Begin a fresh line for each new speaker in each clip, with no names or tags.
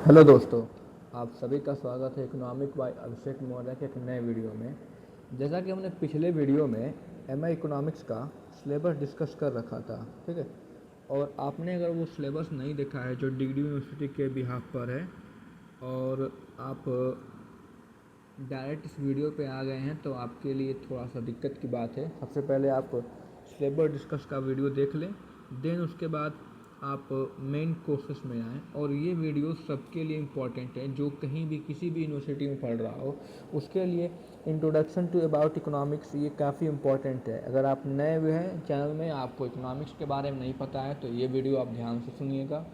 Hello दोस्तों, आप सभी का स्वागत है इकोनॉमिक बाय अभिषेक मौर्य के एक नए वीडियो में। जैसा कि हमने पिछले वीडियो में एमए इकोनॉमिक्स का सिलेबस डिस्कस कर रखा था, ठीक है। और आपने अगर वो सिलेबस नहीं देखा है जो डिग्री यूनिवर्सिटी के बिहाफ पर है और आप डायरेक्ट इस वीडियो पे आ गए हैं तो आपके लिए थोड़ा सा दिक्कत की बात है। सबसे पहले आप सिलेबस डिस्कस का वीडियो देख लें, देन उसके बाद आप मेन कोर्सेस में आएँ। और ये वीडियो सबके लिए इम्पॉर्टेंट है जो कहीं भी किसी भी यूनिवर्सिटी में पढ़ रहा हो, उसके लिए इंट्रोडक्शन टू अबाउट इकोनॉमिक्स ये काफ़ी इम्पॉर्टेंट है। अगर आप नए हुए हैं चैनल में, आपको इकोनॉमिक्स के बारे में नहीं पता है, तो ये वीडियो आप ध्यान से सुनिएगा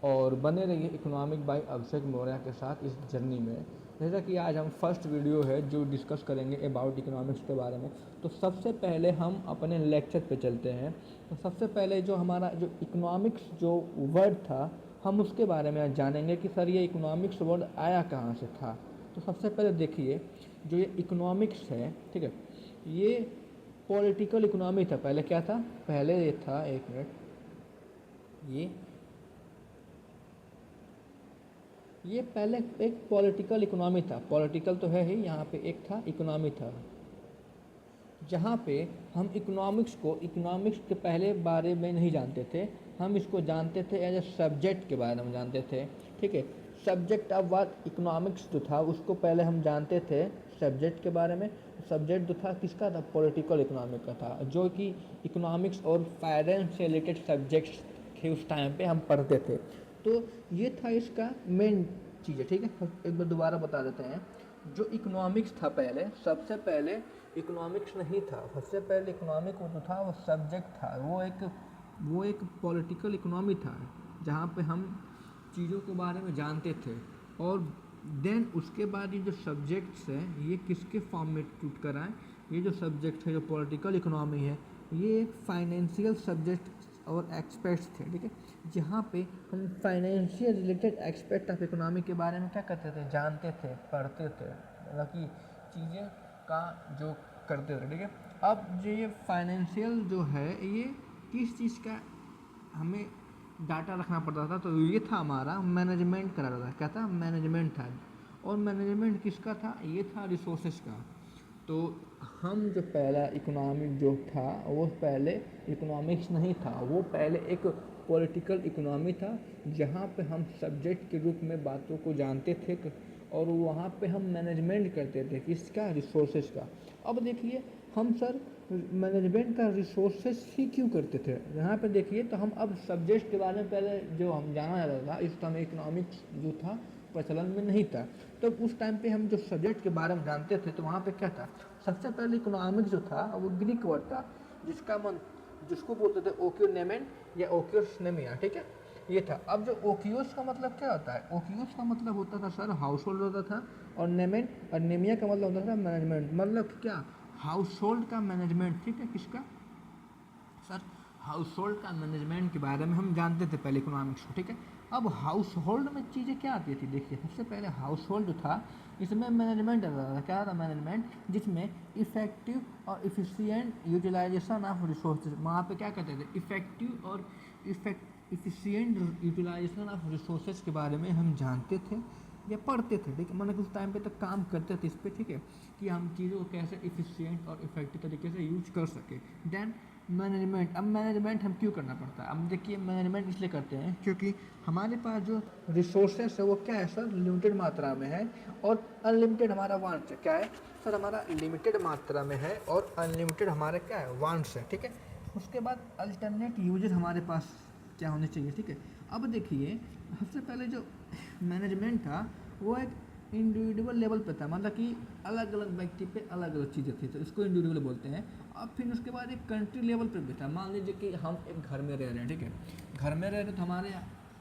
और बने रहिए इकोनॉमिक बाय अभिषेक मौर्य के साथ इस जर्नी में। जैसा कि आज हम फर्स्ट वीडियो है जो डिस्कस करेंगे अबाउट इकोनॉमिक्स के बारे में। तो सबसे पहले हम अपने लेक्चर पे चलते हैं। तो सबसे पहले जो हमारा जो इकोनॉमिक्स जो वर्ड था, हम उसके बारे में आज जानेंगे कि सर ये इकोनॉमिक्स वर्ड आया कहाँ से था। तो सबसे पहले देखिए, जो ये इकोनॉमिक्स है, ठीक है, ये पॉलिटिकल इकोनॉमी था। पहले क्या था? पहले ये था, एक मिनट, ये पहले एक पॉलिटिकल इकोनॉमी था। पॉलिटिकल तो है ही, यहाँ पे एक था इकोनॉमी था, जहाँ पे हम इकोनॉमिक्स के पहले बारे में नहीं जानते थे। हम इसको जानते थे एज ए सब्जेक्ट के बारे में जानते थे, ठीक है। सब्जेक्ट ऑफ व्हाट, इकोनॉमिक्स जो था उसको पहले हम जानते थे सब्जेक्ट के बारे में। सब्जेक्ट जो था किसका था? पॉलिटिकल इकोनॉमी का था, जो कि इकोनॉमिक्स और फाइनेंस से रिलेटेड सब्जेक्ट्स थे उस टाइम पे हम पढ़ते थे। तो ये था इसका मेन चीज़ है, ठीक है। एक बार दोबारा बता देते हैं। जो इकोनॉमिक्स था, पहले सबसे पहले इकोनॉमिक्स नहीं था। सबसे पहले इकोनॉमिक जो था वो सब्जेक्ट था, वो एक पॉलिटिकल इकोनॉमी था, जहाँ पे हम चीज़ों के बारे में जानते थे। और देन उसके बाद ये जो सब्जेक्ट्स हैं ये किसके फॉर्म में टूट कर आए? ये जो सब्जेक्ट है, जो पॉलिटिकल इकोनॉमी है, ये एक फाइनेंशियल सब्जेक्ट और एक्सपेक्ट्स थे, ठीक है। जहाँ पे हम financial related expect of economy के बारे में क्या करते थे? जानते थे, पढ़ते थे, मतलब कि चीज़ें का जो करते थे, ठीक है। अब जो ये फाइनेंशियल जो है, ये किस चीज़ का हमें डाटा रखना पड़ता था? तो ये था हमारा मैनेजमेंट करा था। क्या था? मैनेजमेंट था। और मैनेजमेंट किसका था? ये था रिसोर्सेज का। तो हम जो पहला इकोनॉमिक जो था वो पहले इकोनॉमिक्स नहीं था, वो पहले एक पॉलिटिकल इकोनॉमी था, जहाँ पे हम सब्जेक्ट के रूप में बातों को जानते थे और वहाँ पे हम मैनेजमेंट करते थे किसका? रिसोर्सेज का। अब देखिए, हम सर मैनेजमेंट का रिसोर्सेज ही क्यों करते थे? यहाँ पे देखिए, तो हम अब सब्जेक्ट के बारे में पहले जो हम जाना जाता था, इस समय इकोनॉमिक्स जो था प्रचलन में नहीं था। तो उस टाइम पे हम जो सब्जेक्ट के बारे में जानते थे तो वहाँ पे क्या था? सबसे पहले इकोनॉमिक्स जो था वो ग्रीक वर्ड था, जिसको बोलते थे ओक्योनेमेन या ओक्योसनेमिया, ठीक है। ये था। अब जो ओकियोस का मतलब क्या होता है? ओकियोस का मतलब होता था सर हाउस होल्ड होता था, और नेमेन और नेमिया का मतलब होता था मैनेजमेंट। मतलब क्या? हाउस होल्ड का मैनेजमेंट, ठीक है। किसका सर? हाउस होल्ड का मैनेजमेंट के बारे में हम जानते थे पहले इकोनॉमिक्स को, ठीक है। अब हाउस होल्ड में चीज़ें क्या आती थी? देखिए, सबसे पहले हाउस होल्ड था, इसमें मैनेजमेंट आता था। क्या था? मैनेजमेंट, जिसमें इफेक्टिव और इफिशियंट यूटिलाइजेशन ऑफ रिसोर्सेज, वहाँ पे क्या कहते थे? इफेक्टिव और इफिशियंट यूटिलाइजेशन ऑफ रिसोर्सेज के बारे में हम जानते थे या पढ़ते थे, ठीक है। मतलब उस टाइम पे तक काम करते थे इस पर, ठीक है, कि हम चीज़ों को कैसे इफिशियंट और इफेक्टिव तरीके से यूज कर सके। Then management. अब मैनेजमेंट हम क्यों करना पड़ता है? अब देखिए, मैनेजमेंट इसलिए करते हैं क्योंकि हमारे पास जो रिसोर्सेस है वो क्या है सर? लिमिटेड मात्रा में है, और अनलिमिटेड हमारा वांट्स है। क्या है सर? हमारा लिमिटेड मात्रा में है और अनलिमिटेड हमारे क्या है? वांट्स है, ठीक है। उसके बाद अल्टरनेट यूजेस हमारे पास क्या होने चाहिए, ठीक है। अब देखिए, सबसे पहले जो मैनेजमेंट था वो एक इंडिविजुअल लेवल पे था, मतलब कि अलग अलग व्यक्ति पे अलग अलग चीज़ें थी, तो इसको इंडिविजुअल बोलते हैं। अब फिर उसके बाद एक कंट्री लेवल पे भी था। मान लीजिए कि हम एक घर में रह रहे हैं, ठीक है। घर में रह रहे हैं तो हमारे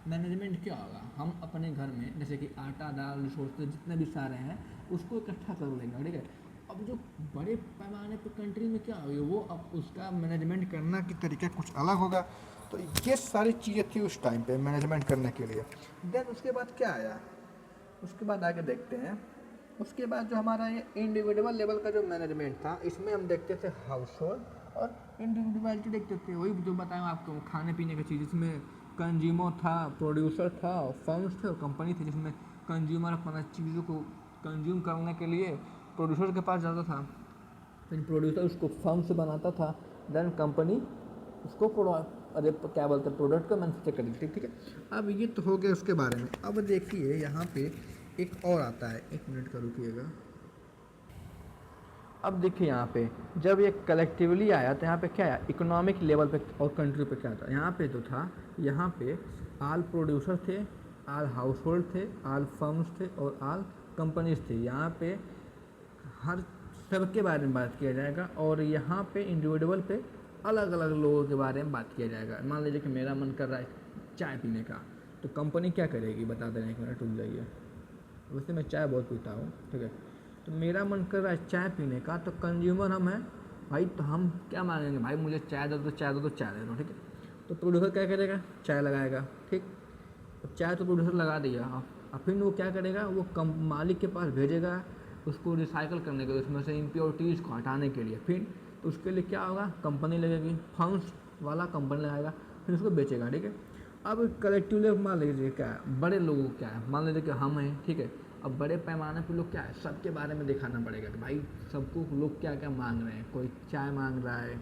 मैनेजमेंट क्या होगा? हम अपने घर में जैसे कि आटा दाल रिसोर्सेज जितने भी सारे हैं उसको इकट्ठा कर लेंगे, ठीक है। अब जो बड़े पैमाने पर कंट्री में क्या होगी, वो अब उसका मैनेजमेंट करना की तरीका कुछ अलग होगा। तो ये सारी चीज़ें थी उस टाइम पे मैनेजमेंट करने के लिए। देन उसके बाद क्या आया? उसके बाद आगे देखते हैं। उसके बाद जो हमारा ये इंडिविजुअल लेवल का जो मैनेजमेंट था, इसमें हम देखते थे हाउस होल्ड और इंडिविजुअलिटी देखते थे। वही जो बताया आपको, खाने पीने की चीज़, इसमें कंज्यूमर था, प्रोड्यूसर था, फर्म्स थे और कंपनी थी, जिसमें कंज्यूमर अपना चीज़ों को कंज्यूम करने के लिए प्रोड्यूसर के पास जाता था, फिर प्रोड्यूसर उसको फर्म से बनाता था, देन कंपनी उसको अरे क्या बोलते हैं प्रोडक्ट को मैन्युफैक्चर कर देती, ठीक है। अब ये तो हो गया उसके बारे में। अब देखिए यहाँ पे एक और आता है, 1 मिनट का रुकिएगा। अब देखिए यहाँ पे जब ये कलेक्टिवली आया तो यहाँ पे क्या आया, इकोनॉमिक लेवल पे और कंट्री पे क्या था। यहाँ पे जो था, यहाँ पे आल प्रोड्यूसर थे, आल हाउस होल्ड थे, आल फर्म्स थे और आल कंपनीज थे। यहाँ पे हर सबके बारे में बात किया जाएगा और यहाँ पे इंडिविजुअल पे अलग अलग लोगों के बारे में बात किया जाएगा। मान लीजिए कि मेरा मन कर रहा है चाय पीने का, तो कंपनी क्या करेगी बता देना, 1 मिनट रुक जाइए। वैसे मैं चाय बहुत पीता हूँ, ठीक है, तो मेरा मन कर रहा है चाय पीने का, तो कंज्यूमर हम हैं भाई, तो हम क्या मांगेंगे, भाई मुझे चाय दो तो चाय दो, तो चाय दे दो, ठीक है। तो प्रोड्यूसर क्या करेगा, चाय लगाएगा, ठीक। अब चाय तो प्रोड्यूसर लगा दिया, अब फिर वो क्या करेगा, वो मालिक के पास भेजेगा उसको रिसाइकल करने के लिए, उसमें से इम्प्योरिटीज़ को हटाने के लिए। फिर तो उसके लिए क्या होगा, कंपनी लगेगी, फंड्स वाला कंपनी लगाएगा, फिर उसको बेचेगा, ठीक है। अब कलेक्टिवली मान लीजिए क्या है, बड़े लोगों क्या है, मान लीजिए कि हम हैं, ठीक है। अब बड़े पैमाने पर लोग क्या है, सबके बारे में दिखाना पड़ेगा कि भाई सबको लोग क्या क्या मांग रहे हैं। कोई चाय मांग रहा है,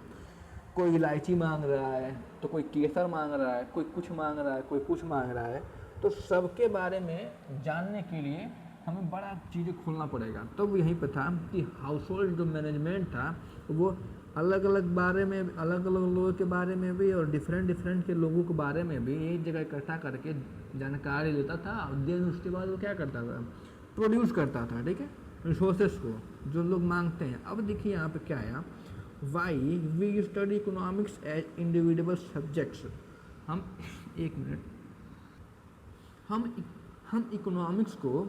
कोई इलायची मांग रहा है, तो कोई केसर मांग रहा है, कोई कुछ मांग रहा है, कोई कुछ मांग रहा है। तो सबके बारे में जानने के लिए हमें बड़ा चीज़ें खोलना पड़ेगा। तब तो यहीं पर था कि हाउस होल्ड जो मैनेजमेंट था वो अलग अलग बारे में, अलग अलग लोगों के बारे में भी और डिफरेंट के लोगों के बारे में भी एक जगह इकट्ठा करके जानकारी लेता था। और देन उसके बाद वो क्या करता था, प्रोड्यूस करता था, ठीक है, रिसोर्सेस को जो लोग मांगते हैं। अब देखिए यहाँ पे क्या आया, why we study economics as individual subjects. हम 1 मिनट, हम इकोनॉमिक्स को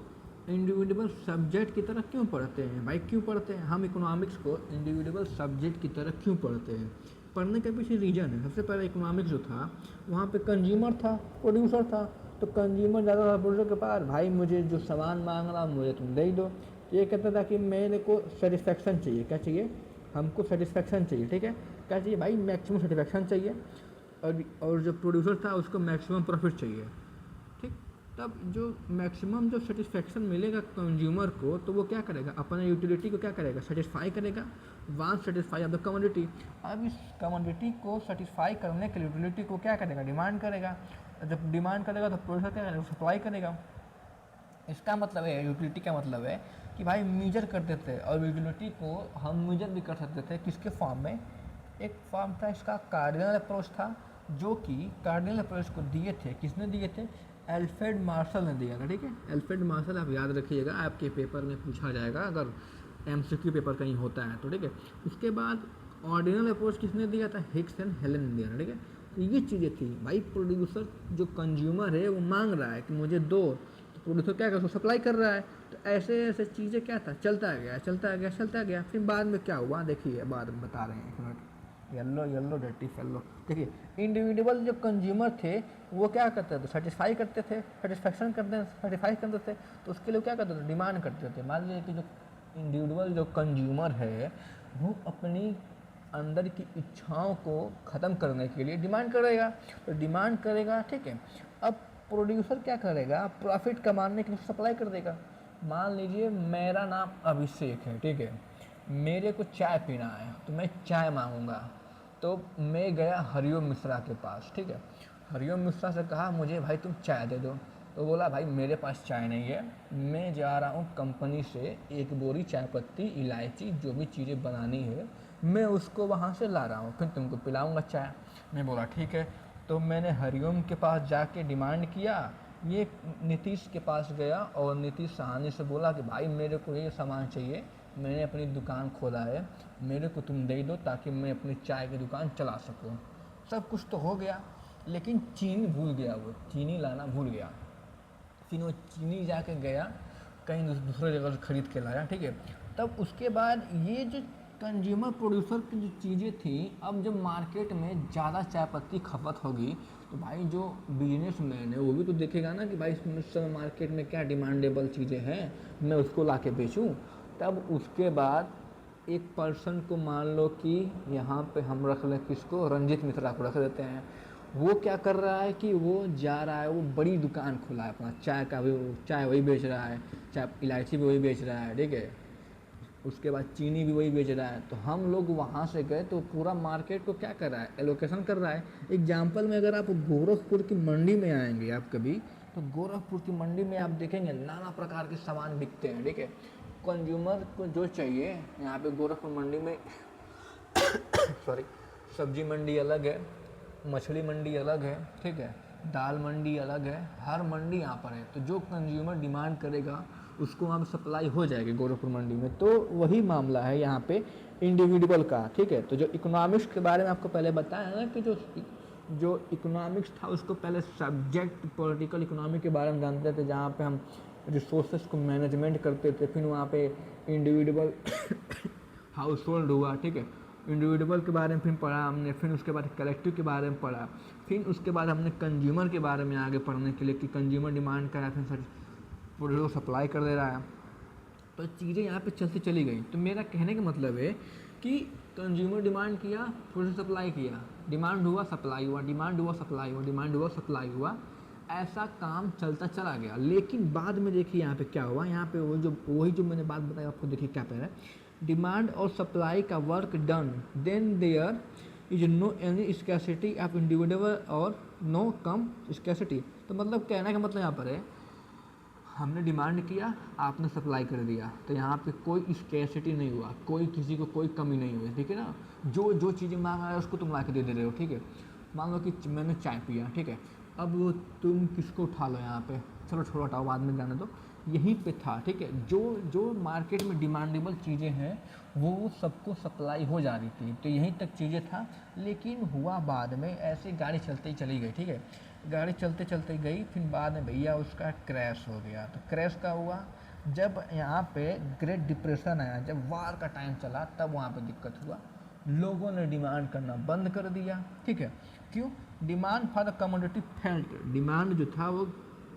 इंडिविजुअल सब्जेक्ट की तरह क्यों पढ़ते हैं भाई, क्यों पढ़ते हैं हम इकोनॉमिक्स को इंडिविजुअल सब्जेक्ट की तरह क्यों पढ़ते हैं। पढ़ने के पीछे रीज़न है। सबसे पहले इकोनॉमिक्स जो था वहाँ पे कंज्यूमर था, प्रोड्यूसर था, तो कंज्यूमर ज़्यादा था प्रोड्यूसर के पास, भाई मुझे जो सामान मांग रहा मुझे तुम दे दो। तो ये कहता था कि मेरे को सेटिस्फेक्शन चाहिए, क्या चाहिए, हमको सेटिस्फेक्शन चाहिए, ठीक है, क्या चाहिए भाई, मैक्सिमम सेटिस्फेक्शन चाहिए। और जो प्रोड्यूसर था उसको मैक्सिमम प्रॉफिट चाहिए, ठीक। तब जो मैक्सिमम जो सेटिस्फेक्शन मिलेगा कंज्यूमर को, तो वो क्या करेगा, अपने यूटिलिटी को क्या करेगा, सेटिस्फाई करेगा, want satisfy of the commodity. अब इस कमोडिटी को सेटिस्फाई करने के लिए यूटिलिटी को क्या करेगा, डिमांड करेगा। जब डिमांड करेगा तो प्रोड्यूसर क्या करेगा, सप्लाई करेगा। इसका मतलब है, यूटिलिटी का मतलब है कि भाई मीजर करते थे, और यूटिलिटी को हम मीजर भी कर सकते थे किसके फॉर्म में, एक फॉर्म था इसका कार्डिनल अप्रोच था, जो कि कार्डिनल अप्रोच को दिए थे, किसने दिए थे, अल्फ्रेड मार्शल ने दिया था, ठीक है। अल्फ्रेड मार्शल आप याद रखिएगा, आपके पेपर में पूछा जाएगा अगर एमसीक्यू पेपर कहीं होता है तो, ठीक है। उसके बाद ऑर्डिनल अप्रोच किसने दिया था, हिक्स एंड हेलन ने दिया था, ठीक है। तो ये चीज़ें थी भाई, प्रोड्यूसर जो कंज्यूमर है वो मांग रहा है कि मुझे दो, तो प्रोड्यूसर क्या कर, सप्लाई कर रहा है। तो ऐसे ऐसे चीज़ें क्या था, चलता गया। फिर बाद में क्या हुआ, देखिए बाद में बता रहे हैं, 1 मिनट। येलो डर्टी येलो, देखिए इंडिविजुअल जो कंज्यूमर थे वो क्या करते थे, सेटिस्फाई करते थे, सेटिस्फाई करते थे। तो उसके लिए क्या करते थे, डिमांड करते थे। मान लीजिए कि जो इंडिविजुअल जो कंज्यूमर है वो अपनी अंदर की इच्छाओं को ख़त्म करने के लिए डिमांड करेगा, तो डिमांड करेगा, ठीक है। अब प्रोड्यूसर क्या करेगा, प्रॉफिट कमाने के लिए सप्लाई कर देगा। मान लीजिए मेरा नाम अभिषेक है, ठीक है, मेरे को चाय पीना है, तो मैं चाय मांगूंगा। तो मैं गया हरिओम मिश्रा के पास, ठीक है, हरिओम मिश्रा से कहा मुझे भाई तुम चाय दे दो। तो बोला भाई मेरे पास चाय नहीं है, मैं जा रहा हूँ कंपनी से 1 बोरी चाय पत्ती, इलायची, जो भी चीज़ें बनानी है मैं उसको वहाँ से ला रहा हूँ, फिर तुमको पिलाऊंगा चाय। मैं बोला ठीक है। तो मैंने हरिओम के पास जाके डिमांड किया, ये नीतीश के पास गया और नीतीश सहानी से बोला कि भाई मेरे को ये सामान चाहिए, मैंने अपनी दुकान खोला है, मेरे को तुम दे दो ताकि मैं अपनी चाय की दुकान चला सकूं। सब कुछ तो हो गया, लेकिन चीनी भूल गया, वो चीनी लाना भूल गया। फिर वो चीनी जाके गया कहीं दूसरे जगह से ख़रीद के लाया, ठीक है। तब उसके बाद ये जो कंज्यूमर प्रोड्यूसर की जो चीज़ें थी, अब जब मार्केट में ज़्यादा चाय पत्ती खपत होगी तो भाई जो बिजनेसमैन है वो भी तो देखेगा ना कि भाई इस समय मार्केट में क्या डिमांडेबल चीज़ें हैं, मैं उसको ला के बेचूँ। तब उसके बाद एक पर्सन को मान लो कि यहाँ पे हम रख लें किसको, रंजीत मिश्रा को रख देते हैं। वो क्या कर रहा है कि वो जा रहा है, वो बड़ी दुकान खोला है अपना चाय का भी, चाय वही बेच रहा है, चाय इलायची भी वही बेच रहा है, ठीक है, उसके बाद चीनी भी वही बेच रहा है। तो हम लोग वहाँ से गए तो पूरा मार्केट को क्या कर रहा है, एलोकेशन कर रहा है। एग्जाम्पल में अगर आप गोरखपुर की मंडी में आएंगे आप कभी, तो गोरखपुर की मंडी में आप देखेंगे नाना प्रकार के सामान बिकते हैं, ठीक है। कंज्यूमर को जो चाहिए यहाँ पे गोरखपुर मंडी में सॉरी, सब्जी मंडी अलग है, मछली मंडी अलग है, ठीक है, दाल मंडी अलग है, हर मंडी यहाँ पर है। तो जो कंज्यूमर डिमांड करेगा उसको वहाँ पर सप्लाई हो जाएगी गोरखपुर मंडी में। तो वही मामला है यहाँ पे इंडिविजुअल का, ठीक है। तो जो इकोनॉमिक्स के बारे में आपको पहले बताया ना कि जो इकोनॉमिक्स था उसको पहले सब्जेक्ट पॉलिटिकल इकोनॉमी के बारे में जानते थे, जहाँ पे हम रिसोर्सेज को मैनेजमेंट करते थे। फिर वहाँ पे इंडिविजुअल हाउस होल्ड हुआ, ठीक है, इंडिविजुअल के बारे में फिर पढ़ा हमने, फिर उसके बाद कलेक्टिव के बारे में पढ़ा, फिर उसके बाद हमने कंज्यूमर के बारे में आगे पढ़ने के लिए कि कंज्यूमर डिमांड कर रहा है, फिर सर प्रोड्यूसर सप्लाई कर दे रहा है। तो चीज़ें यहाँ पे चलती चली गई। तो मेरा कहने का मतलब है कि कंज्यूमर डिमांड किया, प्रोड्यूसर सप्लाई किया, डिमांड हुआ सप्लाई हुआ, डिमांड हुआ सप्लाई हुआ, डिमांड हुआ सप्लाई हुआ, ऐसा काम चलता चला गया। लेकिन बाद में देखिए यहाँ पे क्या हुआ, यहाँ पे वही जो मैंने बात बताई आपको, देखिए क्या कह रहा है, डिमांड और सप्लाई का work done, then there is no any scarcity of individual और नो कम स्कैसिटी। तो मतलब कहने का मतलब यहाँ पर है, हमने डिमांड किया, आपने सप्लाई कर दिया, तो यहाँ पे कोई स्कैसिटी नहीं हुआ, कोई किसी को कोई कमी नहीं हुई, ठीक है ना। जो जो चीज़ें मांग रहा है उसको तुम ला के दे रहे हो, ठीक है। मान लो कि मैंने चाय पिया, ठीक है, अब वो तुम किसको उठा लो यहाँ पे, चलो छोड़ो हटाओ बाद में जाने दो, यहीं पे था, ठीक है। जो जो मार्केट में डिमांडेबल चीज़ें हैं वो सबको सप्लाई हो जा रही थी, तो यहीं तक चीज़ें था। लेकिन हुआ बाद में ऐसे गाड़ी चलते ही चली गई, ठीक है, गाड़ी चलते चलते गई, फिर बाद में भैया उसका क्रैश हो गया। तो क्रैश का हुआ जब यहाँ पे ग्रेट डिप्रेशन आया, जब वार का टाइम चला, तब वहाँ पे दिक्कत हुआ, लोगों ने डिमांड करना बंद कर दिया, ठीक है। क्यों? Demand for the commodity felt, demand जो था वो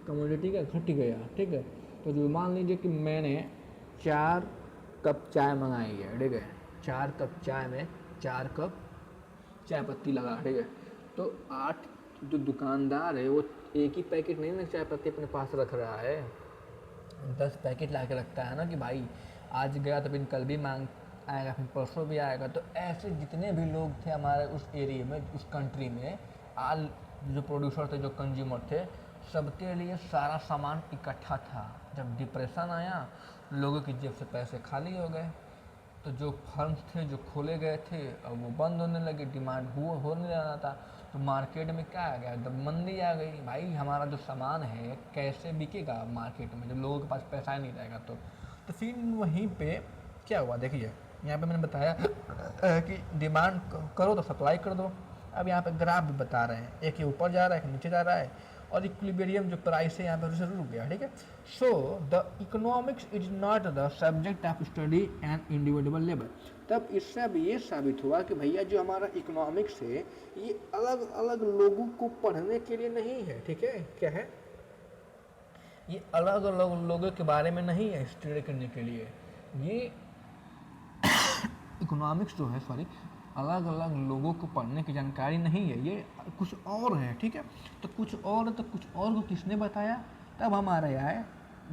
कमोडिटी का घट गया, ठीक है। तो जो मान लीजिए कि मैंने 4 कप चाय मंगाई है, ठीक है, 4 कप चाय में 4 कप चाय पत्ती लगा, ठीक है, तो 8 जो दुकानदार है वो एक ही पैकेट नहीं ना चाय पत्ती अपने पास रख रहा है, 10 पैकेट ला के रखता है ना कि भाई आज गया तो फिर कल भी मांग आएगा, फिर परसों भी आएगा। तो ऐसे जितने भी लोग थे हमारे उस एरिया में, उस कंट्री में, आल जो प्रोड्यूसर थे, जो कंज्यूमर थे, सबके लिए सारा सामान इकट्ठा था। जब डिप्रेशन आया, लोगों की जेब से पैसे खाली हो गए, तो जो फर्म्स थे जो खोले गए थे अब वो बंद होने लगे, डिमांड हो नहीं रहा था। तो मार्केट में क्या आ गया, जब मंदी आ गई, भाई हमारा जो सामान है कैसे बिकेगा मार्केट में जब लोगों के पास पैसा ही नहीं रहेगा। तो फिर वहीं पे क्या हुआ, देखिए यहाँ पे मैंने बताया कि डिमांड करो तो सप्लाई कर दो। अब यहाँ पे ग्राफ भी बता रहे हैं, एक ही ऊपर जा रहा है, एक नीचे जा रहा है, और इक्विलिब्रियम जो प्राइस है यहाँ पे रुक गया, ठीक है। So the economics is not the subject of study and individual level. तब इससे अब ये साबित हुआ कि भैया जो हमारा इकोनॉमिक्स है ये अलग अलग लोगों को पढ़ने के लिए नहीं है, ठीक है। क्या है, ये अलग अलग लोगों के बारे में नहीं है स्टडी करने के लिए। ये इकोनॉमिक्स जो है, सॉरी, अलग अलग लोगों को पढ़ने की जानकारी नहीं है, ये कुछ और है, ठीक है। तो कुछ और को किसने बताया, तब हमारे आए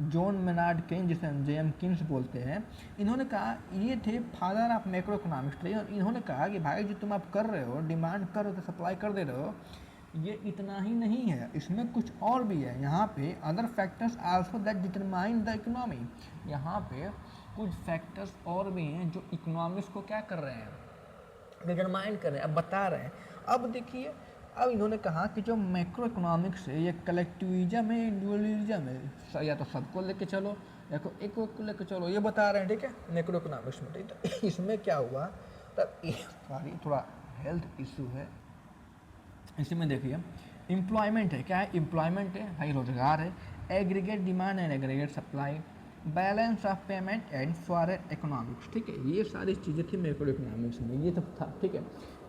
जॉन मेनार्ड केन, जिसे जेएम किन्स बोलते हैं। इन्होंने कहा, ये थे फादर ऑफ मैक्रो इकोनॉमिक्स थे, और इन्होंने कहा कि भाई जो तुम आप कर रहे हो, डिमांड कर रहे हो, सप्लाई कर दे रहे हो, ये इतना ही नहीं है, इसमें कुछ और भी है। यहाँ पे other factors also that determine the economy, यहाँ पे कुछ फैक्टर्स और भी हैं जो इकोनॉमिक्स को क्या कर रहे हैं, डिटरमाइन कर रहे हैं, अब बता रहे हैं। अब देखिए, अब इन्होंने कहा कि जो मैक्रो इकोनॉमिक्स है ये कलेक्टिविज्म है, इंडिविजुअलिज्म है, या तो सबको लेके चलो या तो एक को लेके चलो, ये बता रहे हैं, ठीक है, मैक्रो इकोनॉमिक्स में। ठीक, तो इसमें क्या हुआ, तब सॉरी थोड़ा हेल्थ इशू है, इसमें देखिए एम्प्लॉयमेंट है, क्या है, एम्प्लॉयमेंट है भाई, रोजगार है, aggregate demand and aggregate supply, balance of payment and foreign economics, ठीक है। ये सारी चीज़ें थी मैक्रो इकोनॉमिक्स में, ये सब था, ठीक है।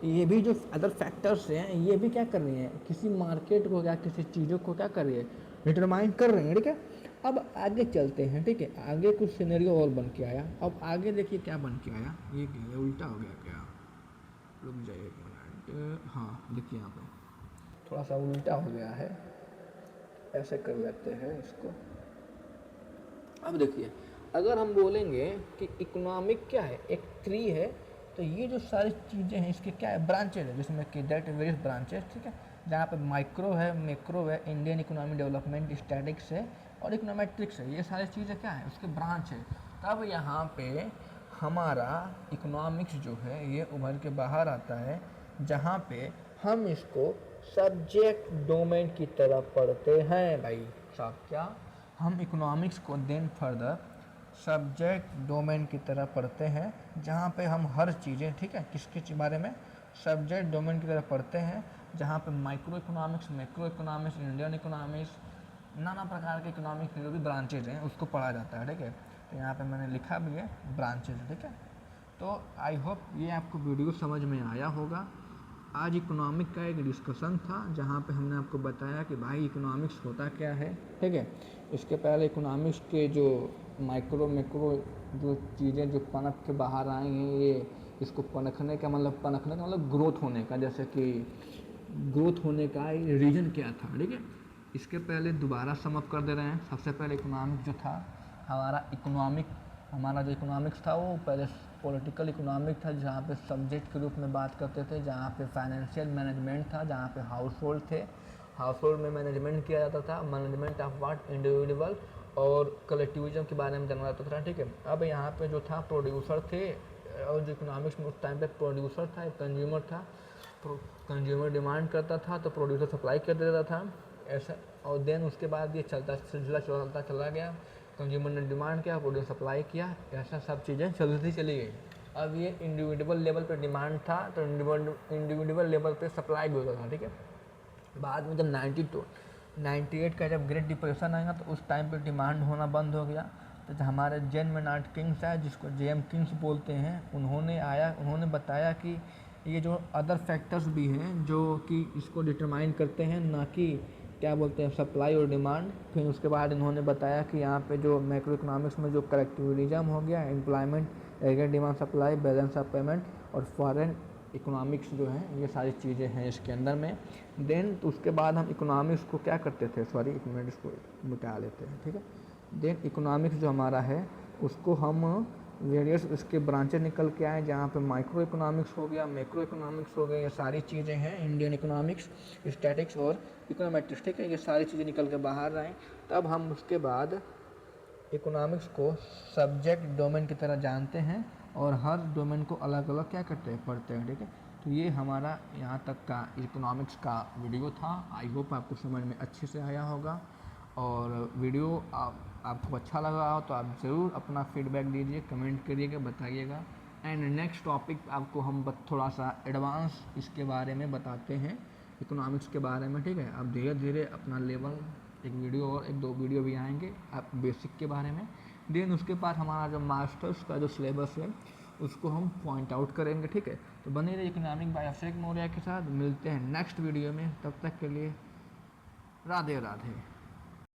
ये भी जो अदर फैक्टर्स हैं ये भी क्या कर रही हैं, किसी मार्केट को क्या, किसी चीज़ों को क्या कर रही है, डिटरमाइन कर रही हैं, ठीक है। अब आगे चलते हैं, ठीक है, आगे कुछ सिनेरियो और बन के आया। अब आगे देखिए क्या बन के आया, ये उल्टा हो गया क्या, रुक जाइए एक मिनट, हाँ देखिए यहाँ पे थोड़ा सा उल्टा हो गया है, ऐसे कर लेते हैं इसको। अब देखिए, अगर हम बोलेंगे कि इकोनॉमिक क्या है, एक ट्री है, तो ये जो सारी चीज़ें हैं इसके क्या है, ब्रांचेज है, जिसमें कि दैट वेरियस ब्रांचेज, ठीक है, जहाँ पे माइक्रो है, मैक्रो है, इंडियन इकोनॉमिक डेवलपमेंट, स्टैटिक्स है और इकोनॉमेट्रिक्स है, ये सारी चीज़ें क्या है, उसके ब्रांच है। तब यहाँ पे हमारा इकोनॉमिक्स जो है ये उभर के बाहर आता है, जहाँ पे हम इसको सब्जेक्ट डोमेन की तरह पढ़ते हैं भाई साहब। क्या हम इकोनॉमिक्स को देन फर्दर सब्जेक्ट डोमेन की तरह पढ़ते हैं, जहाँ पे हम हर चीज़ें, ठीक है, किसके बारे में, सब्जेक्ट डोमेन की तरह पढ़ते हैं, जहाँ पे micro economics, macro economics, Indian economics, नाना प्रकार के इकोनॉमिक्स के जो भी ब्रांचेज हैं उसको पढ़ा जाता है, ठीक है। तो यहाँ पे मैंने लिखा भी है ब्रांचेज, ठीक है। तो आई होप ये आपको वीडियो समझ में आया होगा। आज इकोनॉमिक का एक डिस्कशन था, जहाँ पे हमने आपको बताया कि भाई इकोनॉमिक्स होता क्या है, ठीक है। इसके पहले इकोनॉमिक्स के जो माइक्रो मैक्रो जो चीज़ें जो पनप के बाहर आई हैं, ये इसको पनखने का मतलब ग्रोथ होने का, जैसे कि ग्रोथ होने का रीजन क्या था, ठीक है। इसके पहले दोबारा समअप कर दे रहे हैं। सबसे पहले इकोनॉमिक जो था हमारा जो इकोनॉमिक्स था वो पहले पॉलिटिकल इकोनॉमिक था, जहाँ पे सब्जेक्ट के रूप में बात करते थे, जहाँ पे फाइनेंशियल मैनेजमेंट था, जहाँ पे हाउस होल्ड थे, हाउस होल्ड में मैनेजमेंट किया जाता था, मैनेजमेंट ऑफ व्हाट, इंडिविजुअल और कलेक्टिविज्म के बारे में जाना जाता था, ठीक है। अब यहाँ पे जो था प्रोड्यूसर थे, और जो इकोनॉमिक्स में उस टाइम पे प्रोड्यूसर था, एक कंज्यूमर था, कंज्यूमर डिमांड करता था तो प्रोड्यूसर सप्लाई कर देता था, ऐसा। और देन उसके बाद ये सिलसिला चलता चला गया, कंज्यूमर ने डिमांड किया, प्रोड्यूसर सप्लाई किया, ऐसा सब चीज़ें चलती चली गई। अब ये इंडिविजुअल लेवल पे डिमांड था तो इंडिविजुअल लेवल पे सप्लाई भी होता था, ठीक है। बाद में जब 98 का जब ग्रेट डिप्रेशन आएगा तो उस टाइम पे डिमांड होना बंद हो गया। तो हमारे जैन मेनार्ड किंग्स है, जिसको जेएम किंग्स बोलते हैं, उन्होंने बताया कि ये जो अदर फैक्टर्स भी हैं जो कि इसको डिटरमाइन करते हैं, ना कि क्या बोलते हैं सप्लाई और डिमांड। फिर उसके बाद इन्होंने बताया कि यहाँ पे जो मैक्रो इकोनॉमिक्स में जो कलेक्टिविज्म हो गया, employment, aggregate demand supply, balance of payment और फॉरेन इकोनॉमिक्स जो है, ये सारी चीज़ें हैं इसके अंदर में। देन तो उसके बाद हम इकोनॉमिक्स को क्या करते थे, इकोनॉमिक्स को मिटा लेते हैं, ठीक है। देन इकोनॉमिक्स जो हमारा है उसको हम वेरियस इसके ब्रांचें निकल के आए, जहाँ पे माइक्रो इकोनॉमिक्स हो गया, मैक्रो इकोनॉमिक्स हो गया, ये सारी चीज़ें हैं, इंडियन इकोनॉमिक्स, स्टैटिक्स और इकोनॉमेट्रिक्स, ठीक है। ये सारी चीज़ें निकल के बाहर आए। तब हम उसके बाद इकोनॉमिक्स को सब्जेक्ट डोमेन की तरह जानते हैं और हर डोमेन को अलग अलग क्या करते हैं, पढ़ते हैं, ठीक है। तो ये हमारा यहाँ तक का इकोनॉमिक्स का वीडियो था। आई होप आपको समझ में अच्छे से आया होगा, और वीडियो आपको अच्छा लगा हो तो आप ज़रूर अपना फीडबैक दीजिए, कमेंट करिएगा, बताइएगा। एंड नेक्स्ट टॉपिक आपको हम थोड़ा सा एडवांस इसके बारे में बताते हैं, इकोनॉमिक्स के बारे में, ठीक है। अब धीरे धीरे अपना लेवल, एक वीडियो और एक दो वीडियो भी आएंगे आप बेसिक के बारे में। देन उसके बाद हमारा जो मास्टर्स का जो सिलेबस है उसको हम पॉइंट आउट करेंगे, ठीक है। तो बने रहिए इकोनॉमिक बाय अभिषेक मौर्य के साथ। मिलते हैं नेक्स्ट वीडियो में, तब तक के लिए राधे राधे।